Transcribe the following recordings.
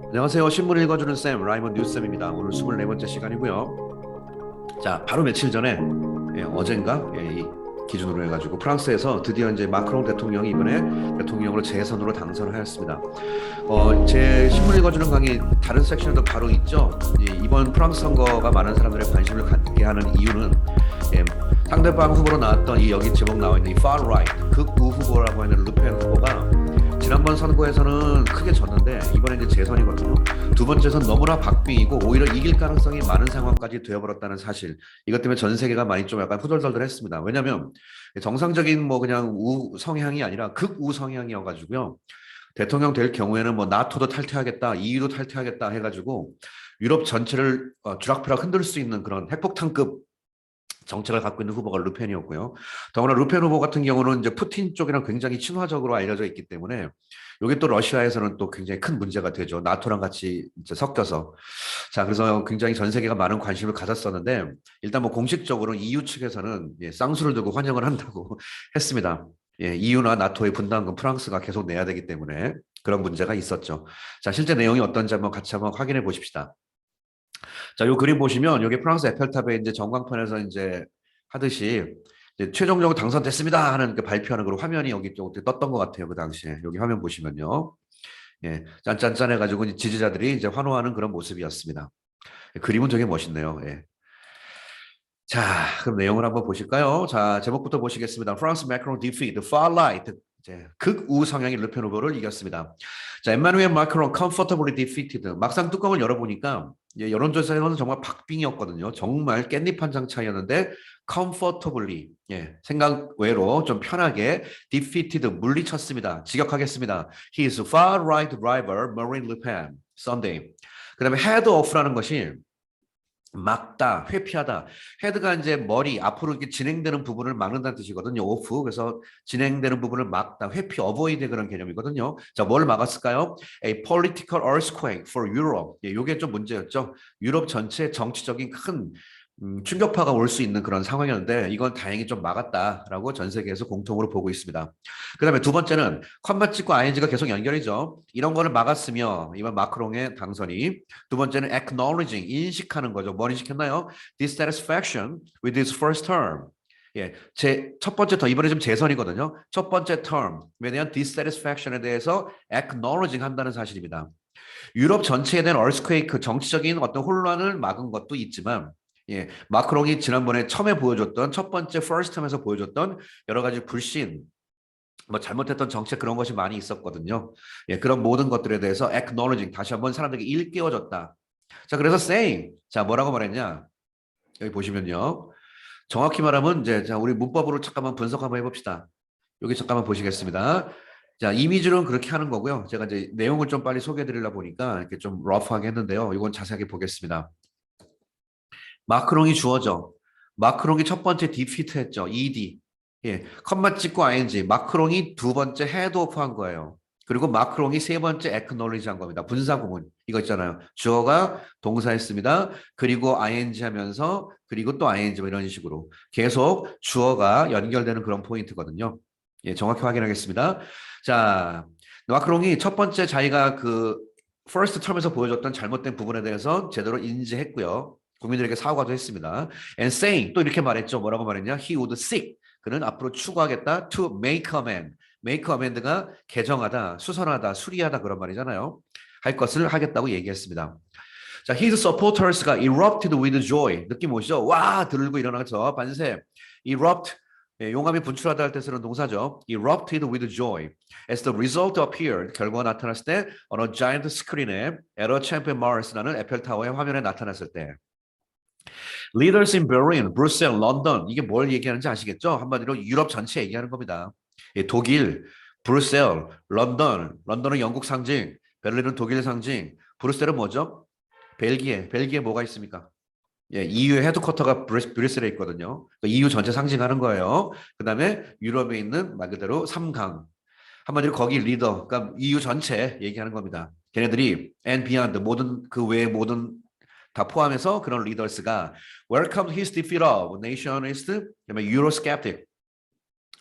안녕하세요. 신문 읽어주는 쌤, 라이먼 뉴쌤입니다. 오늘 24번째 시간이고요. 자, 바로 며칠 전에, 어젠가, 이 기준으로 해가지고 프랑스에서 드디어 이제 마크롱 대통령이 이번에 대통령으로 재선으로 당선을 하였습니다. 제 신문 읽어주는 강의 다른 섹션에도 바로 있죠. 이번 프랑스 선거가 많은 사람들의 관심을 갖게 하는 이유는 예, 상대방 후보로 나왔던 이 여기 제목 나와 있는 이 far right 극우 후보라고 하는 르펜 후보가 지난번 선거에서는 크게 졌는데 이번에 이제 재선이거든요. 두 번째선 너무나 박빙이고 오히려 이길 가능성이 많은 상황까지 되어버렸다는 사실. 이것 때문에 전 세계가 많이 좀 약간 후덜덜덜했습니다. 왜냐하면 정상적인 뭐 그냥 우 성향이 아니라 극우 성향이어가지고요. 대통령 될 경우에는 뭐 나토도 탈퇴하겠다, EU도 탈퇴하겠다 해가지고 유럽 전체를 쥐락펴락 흔들 수 있는 그런 핵폭탄급 정책을 갖고 있는 후보가 르펜이었고요. 더구나 르펜 후보 같은 경우는 이제 푸틴 쪽이랑 굉장히 친화적으로 알려져 있기 때문에 이게 또 러시아에서는 또 굉장히 큰 문제가 되죠. 나토랑 같이 이제 섞여서. 자, 그래서 굉장히 전 세계가 많은 관심을 가졌었는데 일단 뭐 공식적으로 EU 측에서는 쌍수를 두고 환영을 한다고 했습니다. EU나 나토의 분담금 프랑스가 계속 내야 되기 때문에 그런 문제가 있었죠. 자, 실제 내용이 어떤지 한번 같이 한번 확인해 보십시다. 자, 요 그림 보시면 여기 프랑스 에펠탑에 이제 전광판에서 이제 하듯이 이제 최종적으로 당선됐습니다 하는 그 발표하는 그 화면이 여기 좀 떴던 것 같아요. 그 당시에 여기 화면 보시면요. 짠짠짠 해가지고 지지자들이 이제 환호하는 그런 모습이었습니다. 그림은 되게 멋있네요. 자, 그럼 내용을 한번 보실까요? 자, 제목부터 보시겠습니다. 프랑스 마크롱 defeat the far right. 이제 극우 성향의 르펜 후보를 이겼습니다. 자, 에마누엘 마크롱 comfortably defeated. 막상 뚜껑을 열어보니까 여론조사에서는 정말 박빙이었거든요. 정말 깻잎 한 장 차이였는데 comfortably 생각 외로 좀 편하게 defeated 물리쳤습니다. 직역하겠습니다. He is far right rival Marine Le Pen Sunday. 그다음에 head off라는 것이 막다, 회피하다. 헤드가 이제 머리 앞으로 이렇게 진행되는 부분을 막는다는 뜻이거든요. 오프. 그래서 진행되는 부분을 막다, 회피, 어보이드 그런 개념이거든요. 자, 뭘 막았을까요? A political earthquake for Europe. 이게 좀 문제였죠. 유럽 전체 정치적인 큰 충격파가 올 수 있는 그런 상황이었는데 이건 다행히 좀 막았다라고 전 세계에서 공통으로 보고 있습니다. 그다음에 두 번째는 컴마 찍고 ing가 계속 연결이죠. 이런 거를 막았으며 이번 마크롱의 당선이 두 번째는 acknowledging 인식하는 거죠. 뭘 인식했나요? Dissatisfaction with his first term. 제 첫 번째 터 이번에 좀 재선이거든요. 첫 번째 term에 대한 dissatisfaction에 대해서 acknowledging 한다는 사실입니다. 유럽 전체에 대한 earthquake 정치적인 어떤 혼란을 막은 것도 있지만 마크롱이 지난번에 처음에 보여줬던 첫 번째 first term에서 보여줬던 여러 가지 불신, 뭐 잘못했던 정책 그런 것이 많이 있었거든요. 그런 모든 것들에 대해서 acknowledging 다시 한번 사람들에게 일깨워줬다. 자, 그래서 saying 자 뭐라고 말했냐? 여기 보시면요. 정확히 말하면 이제 자 우리 문법으로 잠깐만 분석 한번 해봅시다. 여기 잠깐만 보시겠습니다. 자, 이미지로는 그렇게 하는 거고요. 제가 이제 내용을 좀 빨리 소개해 드리려 보니까 이렇게 좀 러프하게 했는데요. 이건 자세하게 보겠습니다. 마크롱이 주어져. 마크롱이 첫 번째 디피트 했죠. ED. 컴마 찍고 ing. 마크롱이 두 번째 헤드오프 한 거예요. 그리고 마크롱이 세 번째 acknowledge 한 겁니다. 분사구문. 이거 있잖아요. 주어가 동사했습니다. 그리고 ing 하면서 그리고 또 ing 뭐 이런 식으로 계속 주어가 연결되는 그런 포인트거든요. 정확히 확인하겠습니다. 자, 마크롱이 첫 번째 자기가 그 first term에서 보여줬던 잘못된 부분에 대해서 제대로 인지했고요. 국민들에게 사과도 했습니다. And saying 또 이렇게 말했죠. 뭐라고 말했냐? He would seek 그는 앞으로 추구하겠다. To make amend. make amend가 개정하다, 수선하다, 수리하다 그런 말이잖아요. 할 것을 하겠다고 얘기했습니다. 자, his supporters가 erupted with joy. 느낌 오시죠? 와 들고 일어나서 반세. erupt 용암이 분출하다 할 때 쓰는 동사죠. erupted with joy. As the result appeared, 결과가 나타났을 때 on a giant screen에 에러 챔프 마르스라는 에펠타워의 화면에 나타났을 때 Leaders in Berlin, 브뤼셀, 런던 이게 뭘 얘기하는지 아시겠죠? 한마디로 유럽 전체 얘기하는 겁니다. 독일, 브뤼셀, 런던, 런던은 영국 상징, 베를린은 독일 상징, 브뤼셀은 뭐죠? 벨기에, 벨기에 뭐가 있습니까? EU의 헤드쿼터가 브뤼셀에 있거든요. 그러니까 EU 전체 상징하는 거예요. 그 다음에 유럽에 있는 말 그대로 3강. 한마디로 거기 리더, 그러니까 EU 전체 얘기하는 겁니다. 걔네들이 and beyond 모든 그 외의 모든 다 포함해서 그런 리더스가 welcome his defeat of nationalist, Eurosceptic,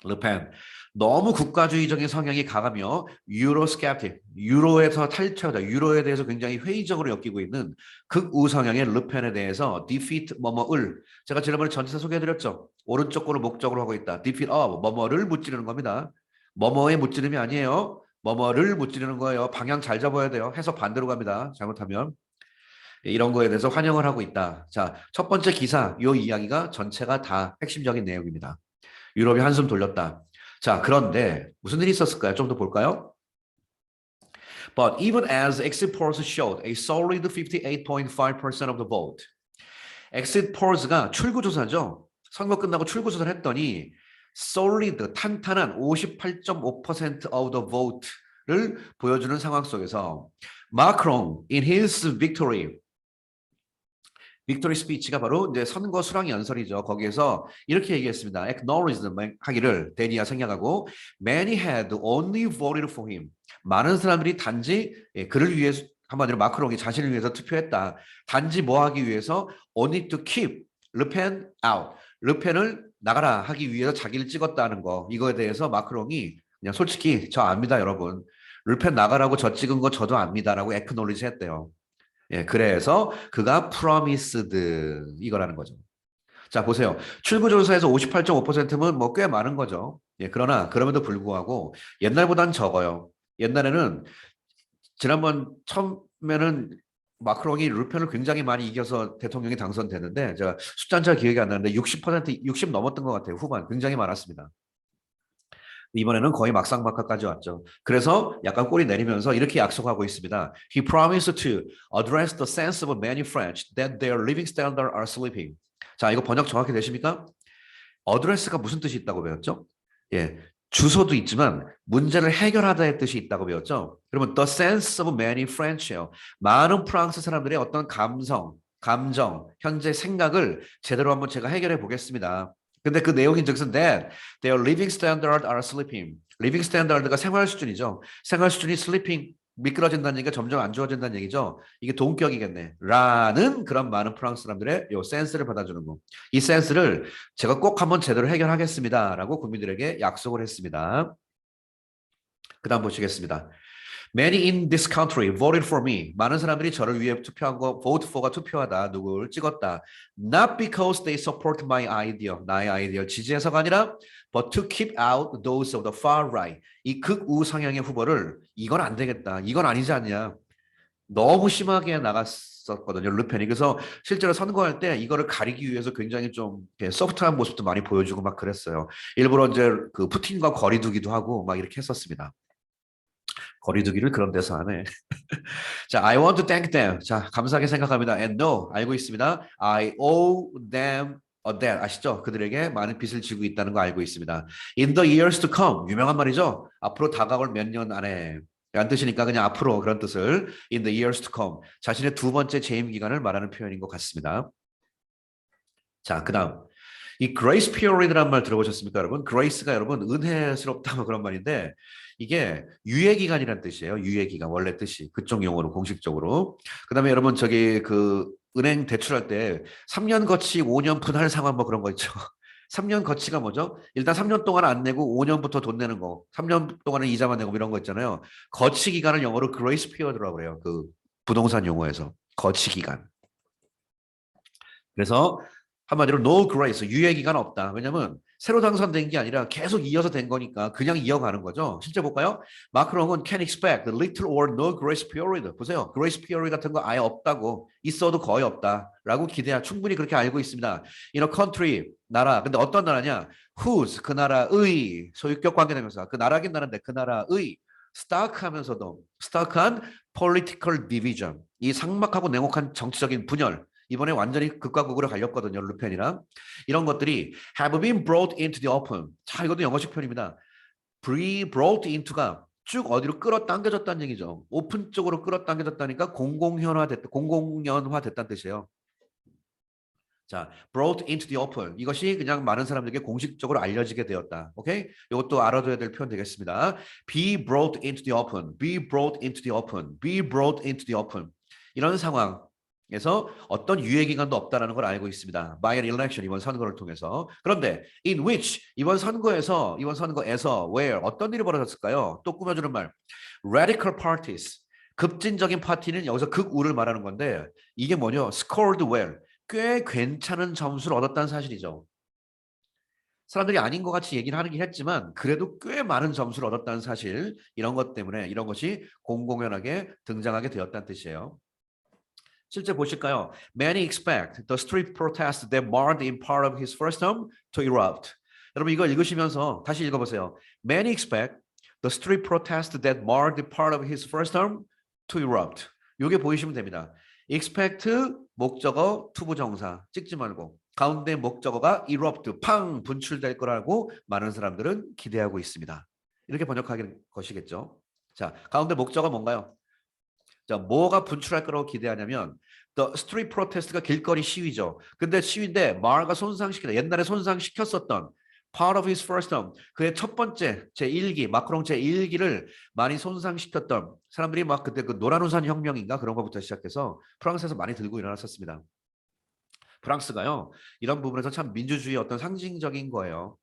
Le Pen. 너무 국가주의적인 성향이 강하며 유로스캡틱, 유로에서 탈퇴하자, 유로에 대해서 굉장히 회의적으로 엮이고 있는 극우 성향의 르펜에 대해서 defeat 뭐뭐을 제가 지난번에 전체사 소개해드렸죠. 오른쪽 거를 목적으로 하고 있다. defeat of 뭐뭐를 무찌르는 겁니다. 뭐뭐의 무찌름이 아니에요. 뭐뭐를 무찌르는 거예요. 방향 잘 잡아야 돼요. 해서 반대로 갑니다. 잘못하면. 이런 거에 대해서 환영을 하고 있다. 자, 첫 번째 기사, 이 이야기가 전체가 다 핵심적인 내용입니다. 유럽이 한숨 돌렸다. 자, 그런데 무슨 일이 있었을까요? 좀 더 볼까요? But even as exit polls showed a solid 58.5% of the vote. exit polls가 출구조사죠. 선거 끝나고 출구조사를 했더니 solid, 탄탄한 58.5% of the vote를 보여주는 상황 속에서 Macron in his victory 빅토리 스피치가 바로 이제 선거 수락 연설이죠. 거기에서 이렇게 얘기했습니다. Acknowledged 하기를 데니아 생략하고 Many had only voted for him. 많은 사람들이 단지 그를 위해서 한마디로 마크롱이 자신을 위해서 투표했다. 단지 뭐 하기 위해서 only to keep 르펜 out. 르펜을 나가라 하기 위해서 자기를 찍었다는 거. 이거에 대해서 마크롱이 그냥 솔직히 저 압니다, 여러분. 르펜 나가라고 저 찍은 거 저도 압니다라고 acknowledge 했대요. 예, 그래서 그가 promised 이거라는 거죠. 자, 보세요. 출구조사에서 58.5%면 뭐 꽤 많은 거죠. 예, 그러나 그럼에도 불구하고 옛날보단 적어요. 옛날에는 지난번 처음에는 마크롱이 르펜을 굉장히 많이 이겨서 대통령이 당선됐는데 제가 숫자는 잘 기억이 안 나는데 60%, 60 넘었던 것 같아요. 후반 굉장히 많았습니다. 이번에는 거의 막상막하까지 왔죠. 그래서 약간 꼬리 내리면서 이렇게 약속하고 있습니다. He promised to address the sense of many French that their living standards are slipping. 자, 이거 번역 정확히 되십니까? address가 무슨 뜻이 있다고 배웠죠? 예, 주소도 있지만 문제를 해결하다의 뜻이 있다고 배웠죠. 그러면 the sense of many French예요. 많은 프랑스 사람들의 어떤 감정, 현재 생각을 제대로 한번 제가 해결해 보겠습니다. 근데 그 내용인 즉슨 that their living standard are slipping. living standard가 생활 수준이죠. 생활 수준이 slipping 미끄러진다는 얘기가 점점 안 좋아진다는 얘기죠. 이게 동격이겠네. 라는 그런 많은 프랑스 사람들의 요 센스를 받아주는 거. 이 센스를 제가 꼭 한번 제대로 해결하겠습니다. 라고 국민들에게 약속을 했습니다. 그 다음 보시겠습니다. Many in this country voted for me. 많은 사람들이 저를 위해 투표한 거, vote for가 투표하다, 누구를 찍었다. Not because they support my idea, 나의 아이디어 지지해서가 아니라, but to keep out those of the far right. 이 극우 성향의 후보를 이건 안 되겠다, 이건 아니지 않냐. 너무 심하게 나갔었거든요, 르펜이. 그래서 실제로 선거할 때 이거를 가리기 위해서 굉장히 좀 소프트한 모습도 많이 보여주고 막 그랬어요. 일부러 이제 그 푸틴과 거리 두기도 하고 막 이렇게 했었습니다. 거리두기를 그런 데서 하네. 자, I want to thank them. 자, 감사하게 생각합니다. And no, 알고 있습니다. I owe them a debt. 아시죠? 그들에게 많은 빚을 지고 있다는 거 알고 있습니다. In the years to come. 유명한 말이죠. 앞으로 다가올 몇 년 안에. 란 뜻이니까 그냥 앞으로 그런 뜻을 in the years to come. 자신의 두 번째 재임 기간을 말하는 표현인 것 같습니다. 자, 그 다음. 이 grace period라는 말 들어보셨습니까, 여러분? grace가 여러분 은혜스럽다 뭐 그런 말인데 이게 유예기간이라는 뜻이에요. 유예기간 원래 뜻이 그쪽 용어로 공식적으로. 그다음에 여러분 저기 그 은행 대출할 때 3년 거치 5년 분할 상환 뭐 그런 거 있죠. 3년 거치가 뭐죠? 일단 3년 동안 안 내고 5년부터 돈 내는 거. 3년 동안은 이자만 내고 이런 거 있잖아요. 거치 기간을 영어로 grace period라고 그래요. 그 부동산 용어에서 거치 기간. 그래서 한마디로 no grace, 유예 기간 없다. 왜냐면 새로 당선된 게 아니라 계속 이어서 된 거니까 그냥 이어가는 거죠. 실제 볼까요? 마크롱은 can expect little or no grace period. 보세요. grace period 같은 거 아예 없다고. 있어도 거의 없다라고 기대하. 충분히 그렇게 알고 있습니다. In a country, 나라. 근데 어떤 나라냐? whose, 그 나라의 소유격 관계대명사. 그 나라긴 나라인데 그 나라의 stark하면서도 stark한 political division. 이 삭막하고 냉혹한 정치적인 분열. 이번에 완전히 극과 극으로 갈렸거든요. 르펜이랑. 이런 것들이 have been brought into the open. 자, 이것도 영어식 표현입니다. brought into가 쭉 어디로 끌어당겨졌다는 얘기죠. 오픈 쪽으로 끌어당겨졌다니까 공공연화됐다는 뜻이에요. 자, brought into the open. 이것이 그냥 많은 사람들에게 공식적으로 알려지게 되었다. 오케이? 이것도 알아둬야 될 표현 되겠습니다. be brought into the open. be brought into the open. be brought into the open. 이런 상황. 그래서 어떤 유예 기간도 없다라는 걸 알고 있습니다. By an election 이번 선거를 통해서. 그런데 in which 이번 선거에서 where 어떤 일이 벌어졌을까요? 또 꾸며주는 말. Radical parties 급진적인 파티는 여기서 극우를 말하는 건데 이게 뭐냐? Scored well 꽤 괜찮은 점수를 얻었다는 사실이죠. 사람들이 아닌 것 같이 얘기를 하긴 했지만 그래도 꽤 많은 점수를 얻었다는 사실 이런 것 때문에 이런 것이 공공연하게 등장하게 되었다는 뜻이에요. 실제 보실까요? Many expect the street protest that marred in part of his first term to erupt. 여러분 이거 읽으시면서 다시 읽어보세요. Many expect the street protest that marred part of his first term to erupt. 이게 보이시면 됩니다. expect 목적어 투부정사 찍지 말고 가운데 목적어가 erupt 팡 분출될 거라고 많은 사람들은 기대하고 있습니다. 이렇게 번역하는 것이겠죠. 자, 가운데 목적어 뭔가요? 자, 뭐가 분출할 거라고 기대하냐면 the street protest가 길거리 시위죠. 근데 시위인데 마을가 손상시키다. 옛날에 손상시켰었던 part of his first term 그의 첫 번째 제1기 마크롱 제1기를 많이 손상시켰던 사람들이 막 그때 그 노란우산 혁명인가 그런 것부터 시작해서 프랑스에서 많이 들고 일어났었습니다. 프랑스가요 이런 부분에서 참 민주주의의 어떤 상징적인 거예요.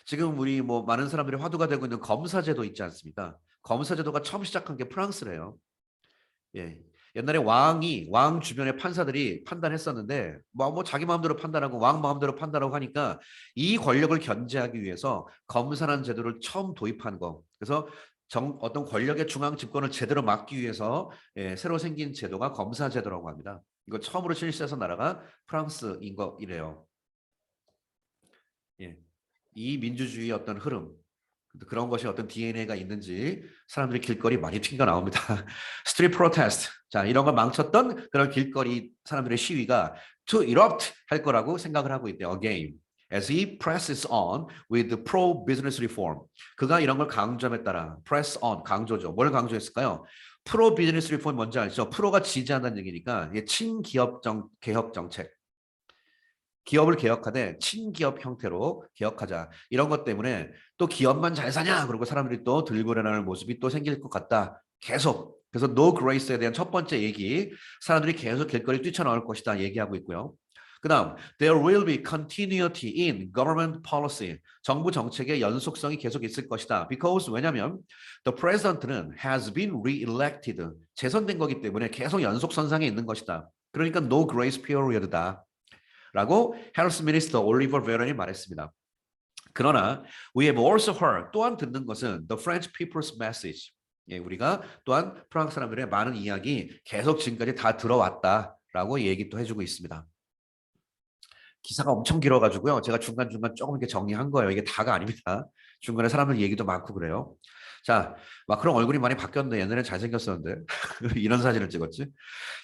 지금 우리 뭐 많은 사람들이 화두가 되고 있는 검사제도 있지 않습니까? 검사제도가 처음 시작한 게 프랑스래요. 예. 옛날에 왕 주변의 판사들이 판단했었는데 뭐 자기 마음대로 판단하고 왕 마음대로 판단하고 하니까 이 권력을 견제하기 위해서 검사라는 제도를 처음 도입한 거. 그래서 어떤 권력의 중앙 집권을 제대로 막기 위해서 새로 생긴 제도가 검사 제도라고 합니다. 이거 처음으로 실시해서 나라가 프랑스인 거이래요. 예. 이 민주주의의 어떤 흐름 그런 것이 어떤 DNA가 있는지 사람들이 길거리 많이 튕겨 나옵니다. 스트리트 프로테스트. 자, 이런 걸 망쳤던 그런 길거리 사람들의 시위가 to erupt 할 거라고 생각을 하고 있대요. Again. As he presses on with pro-business reform. 그가 이런 걸 강조함에 따라 press on, 강조죠. 뭘 강조했을까요? 프로-비즈니스 리폼이 뭔지 알죠? 프로가 지지한다는 얘기니까 이게 친기업 개혁 정책. 기업을 개혁하되 친기업 형태로 개혁하자. 이런 것 때문에 또 기업만 잘 사냐? 그리고 사람들이 또 들고 일어나는 모습이 또 생길 것 같다. 계속. 그래서 No Grace에 대한 첫 번째 얘기. 사람들이 계속 길거리 뛰쳐나올 것이다. 얘기하고 있고요. 그 다음, there will be continuity in government policy. 정부 정책의 연속성이 계속 있을 것이다. Because 왜냐하면 the president는 has been re-elected. 재선된 거기 때문에 계속 연속선상에 있는 것이다. 그러니까 no grace period다. 라고 헬스 미니스터 올리버 베런이 말했습니다. 그러나 we have also heard 또한 듣는 것은 the French people's message. 예, 우리가 또한 프랑스 사람들의 많은 이야기 계속 지금까지 다 들어왔다라고 얘기도 해주고 있습니다. 기사가 엄청 길어가지고요. 제가 중간중간 조금 이렇게 정리한 거예요. 이게 다가 아닙니다. 중간에 사람들 얘기도 많고 그래요. 자, 마크롱 얼굴이 많이 바뀌었는데 옛날엔 잘생겼었는데 이런 사진을 찍었지.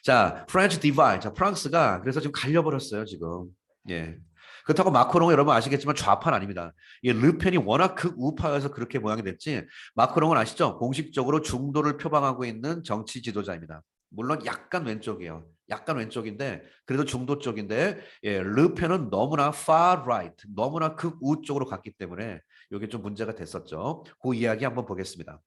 자, 프렌치 디바이드. 자, 프랑스가 그래서 지금 갈려버렸어요, 지금. 예. 그렇다고 마크롱은 여러분 아시겠지만 좌파는 아닙니다. 이 르펜이 워낙 극우파여서 그렇게 모양이 됐지. 마크롱은 아시죠? 공식적으로 중도를 표방하고 있는 정치 지도자입니다. 물론 약간 왼쪽이에요. 약간 왼쪽인데 그래도 중도 쪽인데 예, 르펜은 너무나 far right, 너무나 극우 쪽으로 갔기 때문에 이게 좀 문제가 됐었죠. 그 이야기 한번 보겠습니다.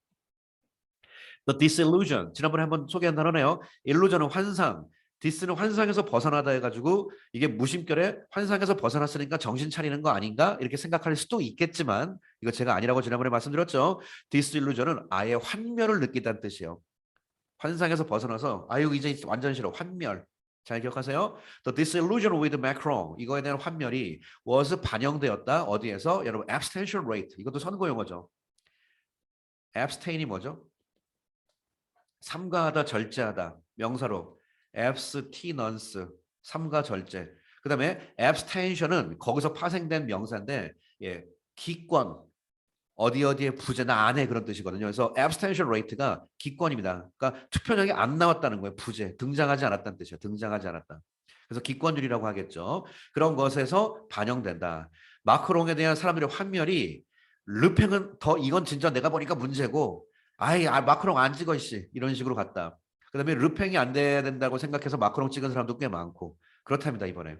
The disillusion. 지난번에 한번 소개한 단어네요. illusion은 환상. 디스는 환상에서 벗어나다 해가지고 이게 무심결에 환상에서 벗어났으니까 정신 차리는 거 아닌가 이렇게 생각할 수도 있겠지만 이거 제가 아니라고 지난번에 말씀드렸죠. disillusion은 아예 환멸을 느끼다는 뜻이에요. 환상에서 벗어나서 아유 이제 완전 싫어 환멸. 잘 기억하세요? The disillusion with Macron 이거에 대한 환멸이 was 반영되었다. 어디에서? 여러분 abstention rate 이것도 선거 용어죠. abstain이 뭐죠? 삼가하다 절제하다 명사로 abstinence 삼가 절제. 그다음에 abstention은 거기서 파생된 명사인데 예, 기권 어디에 부재 나 안에 그런 뜻이거든요. 그래서 abstention rate가 기권입니다. 그러니까 투표장에 안 나왔다는 거예요. 부재 등장하지 않았다는 뜻이에요. 등장하지 않았다. 그래서 기권율이라고 하겠죠. 그런 것에서 반영된다. 마크롱에 대한 사람들의 환멸이 르팽은 더 이건 진짜 내가 보니까 문제고 아이 마크롱 안 찍어 씨 이런 식으로 갔다. 그다음에 르팽이 안 돼야 된다고 생각해서 마크롱 찍은 사람도 꽤 많고 그렇답니다 이번에.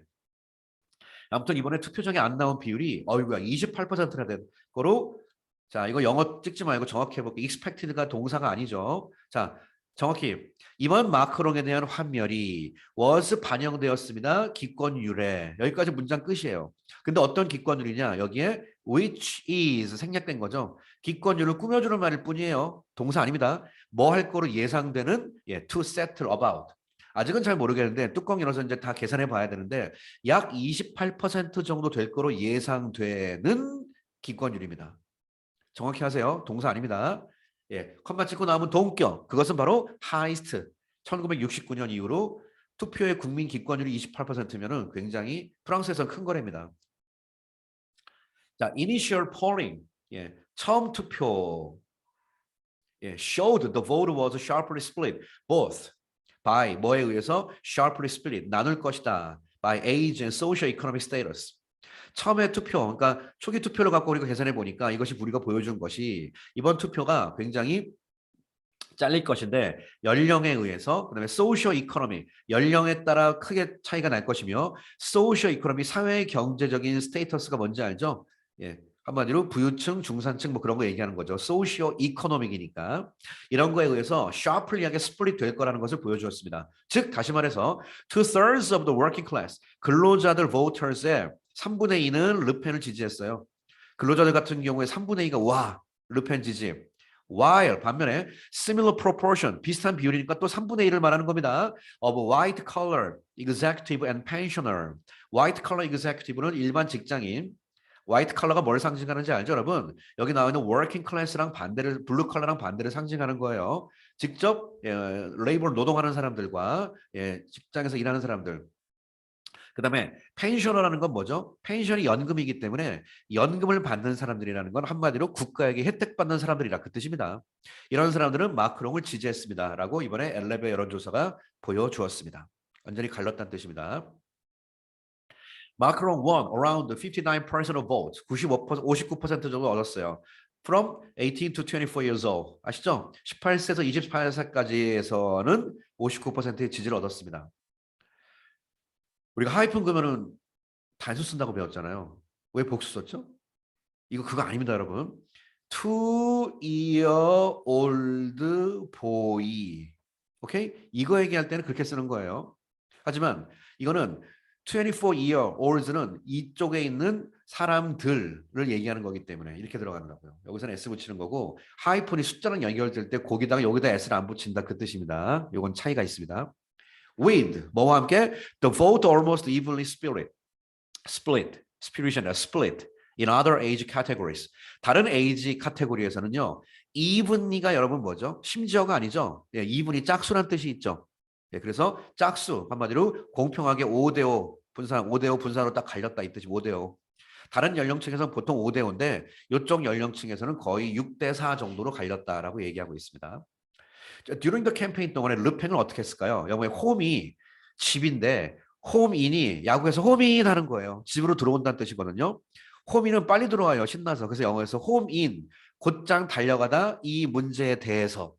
아무튼 이번에 투표장에 안 나온 비율이 어이구야 28%나 된 거로 자 이거 영어 찍지 말고 정확히 해볼게요. expected가 동사가 아니죠. 자 정확히 이번 마크롱에 대한 환멸이 was 반영되었습니다. 기권율에. 여기까지 문장 끝이에요. 근데 어떤 기권율이냐? 여기에 which is 생략된 거죠. 기권율을 꾸며주는 말일 뿐이에요. 동사 아닙니다. 뭐 할 거로 예상되는 to settle about. 아직은 잘 모르겠는데 뚜껑 열어서 이제 다 계산해 봐야 되는데 약 28% 정도 될 거로 예상되는 기권율입니다. 정확히 하세요. 동사 아닙니다. 예, 컴마 찍고 나오면 동격. 그것은 바로 하이스트. 1969년 이후로 투표의 국민 기권율이 28%면은 굉장히 프랑스에서 큰 거래입니다. 자, initial polling. 예, 처음 투표. 예, showed the vote was sharply split both by 뭐에 의해서 sharply split 나눌 것이다. by age and socio-economic status. 처음에 투표, 그러니까 초기 투표를 갖고 우리가 계산해 보니까 이것이 우리가 보여준 것이 이번 투표가 굉장히 잘릴 것인데 연령에 의해서 그다음에 소셜 이코노미 연령에 따라 크게 차이가 날 것이며 소셜 이코노미 사회 경제적인 스테이터스가 뭔지 알죠? 예. 한마디로 부유층, 중산층 뭐 그런 거 얘기하는 거죠. 소시오 이코노믹이니까 이런 거에 의해서 샤프리하게 스플릿 될 거라는 것을 보여주었습니다. 즉 다시 말해서 2/3 of the working class 근로자들 voters의 3분의 2는 르펜을 지지했어요. 근로자들 같은 경우에 3분의 2가 와 르펜 지지. while 반면에 similar proportion 비슷한 비율이니까 또 3분의 1을 말하는 겁니다. of white collar executive and pensioner. white collar executive는 일반 직장인. 화이트 컬러가 뭘 상징하는지 알죠, 여러분? 여기 나와 있는 워킹 클래스랑 반대를 블루 컬러랑 반대를 상징하는 거예요. 직접 레이버 노동하는 사람들과 직장에서 일하는 사람들. 그다음에 펜셔너라는 건 뭐죠? 펜션이 연금이기 때문에 연금을 받는 사람들이라는 건 한마디로 국가에게 혜택 받는 사람들이라 그 뜻입니다. 이런 사람들은 마크롱을 지지했습니다라고 이번에 엘레베 여론조사가 보여주었습니다. 완전히 갈랐다는 뜻입니다. 마크롱 won around 59% of votes. 59% 정도 얻었어요. From 18 to 24 years old. 아시죠? 18세에서 28세까지에서는 59%의 지지를 얻었습니다. 우리가 하이픈 그러면은 단수 쓴다고 배웠잖아요. 왜 복수 썼죠? 이거 그거 아닙니다, 여러분. 2-year old boy. 오케이? 이거 얘기할 때는 그렇게 쓰는 거예요. 하지만 이거는 24-year olds는 이쪽에 있는 사람들을 얘기하는 거기 때문에 이렇게 들어가는 거고요. 여기서는 S 붙이는 거고 하이픈이 숫자랑 연결될 때 거기다가 여기다 S를 안 붙인다 그 뜻입니다. 이건 차이가 있습니다. With 뭐와 함께 the vote almost evenly split spirit이 아니라 split in other age categories. 다른 에이지 카테고리에서는요. evenly가 여러분 뭐죠? 심지어가 아니죠. 예, even이 짝수란 뜻이 있죠. 예, 그래서 짝수 한마디로 공평하게 5대5 분산으로 딱 갈렸다 이 뜻이 5대5. 다른 연령층에서는 보통 5대5인데 이쪽 연령층에서는 거의 6대4 정도로 갈렸다라고 얘기하고 있습니다. During the campaign 동안에 르펜은 어떻게 했을까요? 영어에 홈이 집인데 홈인이 야구에서 홈인 하는 거예요. 집으로 들어온다는 뜻이거든요. 홈인은 빨리 들어와요. 신나서. 그래서 영어에서 홈인 곧장 달려가다 이 문제에 대해서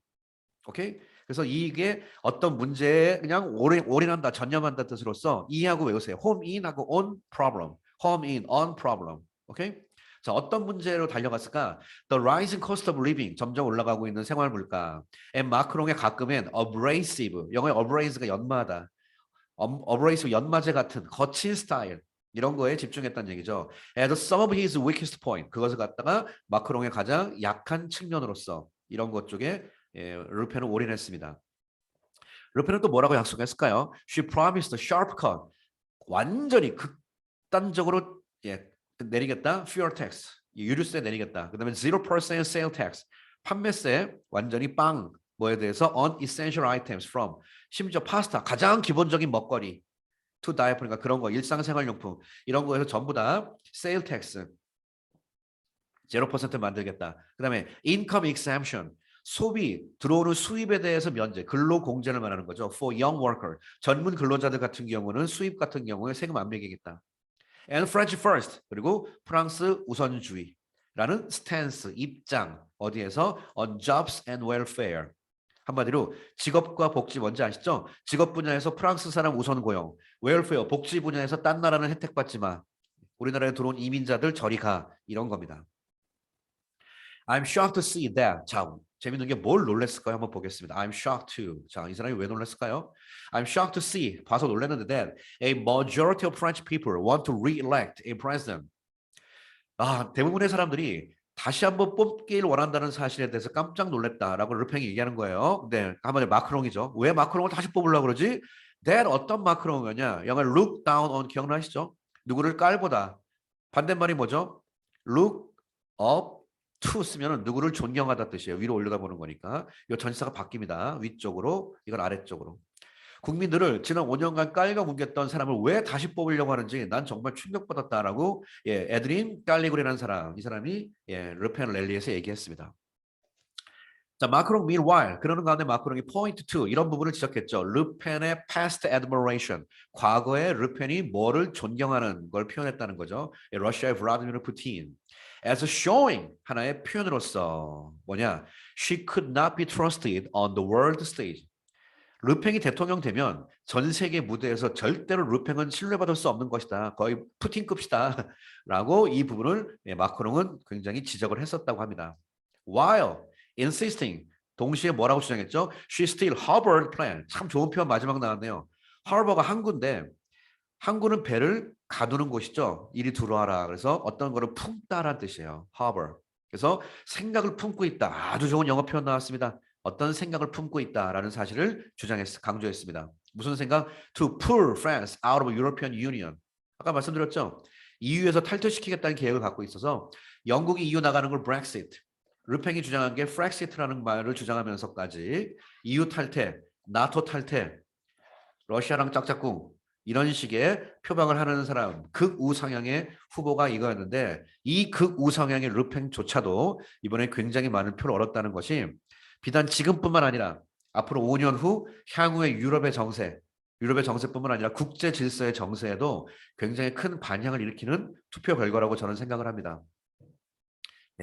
오케이? 그래서 이게 어떤 문제에 그냥 올인한다, 전념한다 뜻으로서 이해하고 외우세요. home in하고 on problem, home in, on problem. 오케이? 자, 어떤 문제로 달려갔을까? The rising cost of living, 점점 올라가고 있는 생활 물가. and 마크롱의 가끔은 abrasive, 영어의 abrase가 연마하다. abrasive 연마제 같은 거친 스타일. 이런 거에 집중했다는 얘기죠. As some of his weakest point, 그것을 갖다가 마크롱의 가장 약한 측면으로서 이런 것 쪽에 르펜은 올인했습니다. 르펜은 또 뭐라고 약속했을까요? She promised a sharp cut. 완전히 극단적으로 내리겠다. fuel tax. 유류세 내리겠다. 그다음에 0% sale tax. 판매세 완전히 빵. 뭐에 대해서 unessential items from. 심지어 파스타 가장 기본적인 먹거리. to die 그러니까 그런 거 일상생활용품 이런 거에서 전부 다 sale tax 0% 만들겠다. 그다음에 income exemption. 소비, 들어오는 수입에 대해서 면제, 근로공제를 말하는 거죠. For young worker, 젊은 근로자들 같은 경우는 수입 같은 경우에 세금 안 매기겠다. And French first, 그리고 프랑스 우선주의라는 스탠스, 입장, 어디에서? On jobs and welfare. 한마디로 직업과 복지 뭔지 아시죠? 직업 분야에서 프랑스 사람 우선 고용, 웰페어, 복지 분야에서 딴 나라는 혜택 받지 마. 우리나라에 들어온 이민자들 저리 가. 이런 겁니다. I'm shocked to see that. 자, 재밌는 게 뭘 놀랬을까요? 한번 보겠습니다. I'm shocked too. 자, 이 사람이 왜 놀랬을까요? I'm shocked to see. 봐서 놀랐는데 that a majority of French people want to re-elect a president. 아, 대부분의 사람들이 다시 한번 뽑기를 원한다는 사실에 대해서 깜짝 놀랐다라고 르팽이 얘기하는 거예요. 근데 한번에 마크롱이죠. 왜 마크롱을 다시 뽑으려고 그러지? that 어떤 마크롱이냐? 영어 look down on 기억나시죠? 누구를 깔보다. 반대말이 뭐죠? look up to 쓰면은 누구를 존경하다 뜻이에요. 위로 올려다보는 거니까. 이 전치사가 바뀝니다. 위쪽으로, 이건 아래쪽으로. 국민들을 지난 5년간 깔려 뭉갰던 사람을 왜 다시 뽑으려고 하는지 난 정말 충격받았다라고 에드린 깔리굴이라는 사람, 이 사람이 르펜 랠리에서 얘기했습니다. 자, 마크롱 meanwhile 그러는 가운데 마크롱이 point to 이런 부분을 지적했죠. 르펜의 past admiration, 과거에 르펜이 뭐를 존경하는 걸 표현했다는 거죠. 러시아의 블라디미르 푸틴 as a showing 하나의 표현으로서 뭐냐? She could not be trusted on the world stage. 르팽이 대통령 되면 전 세계 무대에서 절대로 르팽은 신뢰받을 수 없는 것이다. 거의 푸틴급이다. 라고 이 부분을 마크롱은 굉장히 지적을 했었다고 합니다. While insisting, 동시에 뭐라고 주장했죠? She still harbored plan. 참 좋은 표현 마지막 나왔네요. harbor가 항구인데 항구는 배를 가두는 곳이죠. 이리 들어와라. 그래서 어떤 거를 품다라는 뜻이에요. harbor. 그래서 생각을 품고 있다. 아주 좋은 영어 표현 나왔습니다. 어떤 생각을 품고 있다라는 사실을 강조했습니다. 무슨 생각? To pull France out of European Union. 아까 말씀드렸죠. EU에서 탈퇴시키겠다는 계획을 갖고 있어서 영국이 EU 나가는 걸 Brexit. 르팽이 주장한 게 Frexit라는 말을 주장하면서까지 EU 탈퇴, 나토 탈퇴, 러시아랑 짝짝꿍 이런 식의 표방을 하는 사람 극우성향의 후보가 이거였는데 이 극우성향의 르팽조차도 이번에 굉장히 많은 표를 얻었다는 것이 비단 지금뿐만 아니라 앞으로 5년 후 향후의 유럽의 정세뿐만 아니라 국제 질서의 정세에도 굉장히 큰 반향을 일으키는 투표 결과라고 저는 생각을 합니다.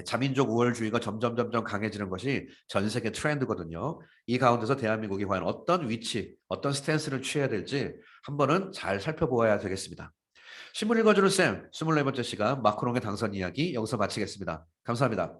자민족 우월주의가 점점 강해지는 것이 전 세계 트렌드거든요. 이 가운데서 대한민국이 과연 어떤 위치, 어떤 스탠스를 취해야 될지 한 번은 잘 살펴보아야 되겠습니다. 신문 읽어주는 쌤, 24번째 시간 마크롱의 당선 이야기 여기서 마치겠습니다. 감사합니다.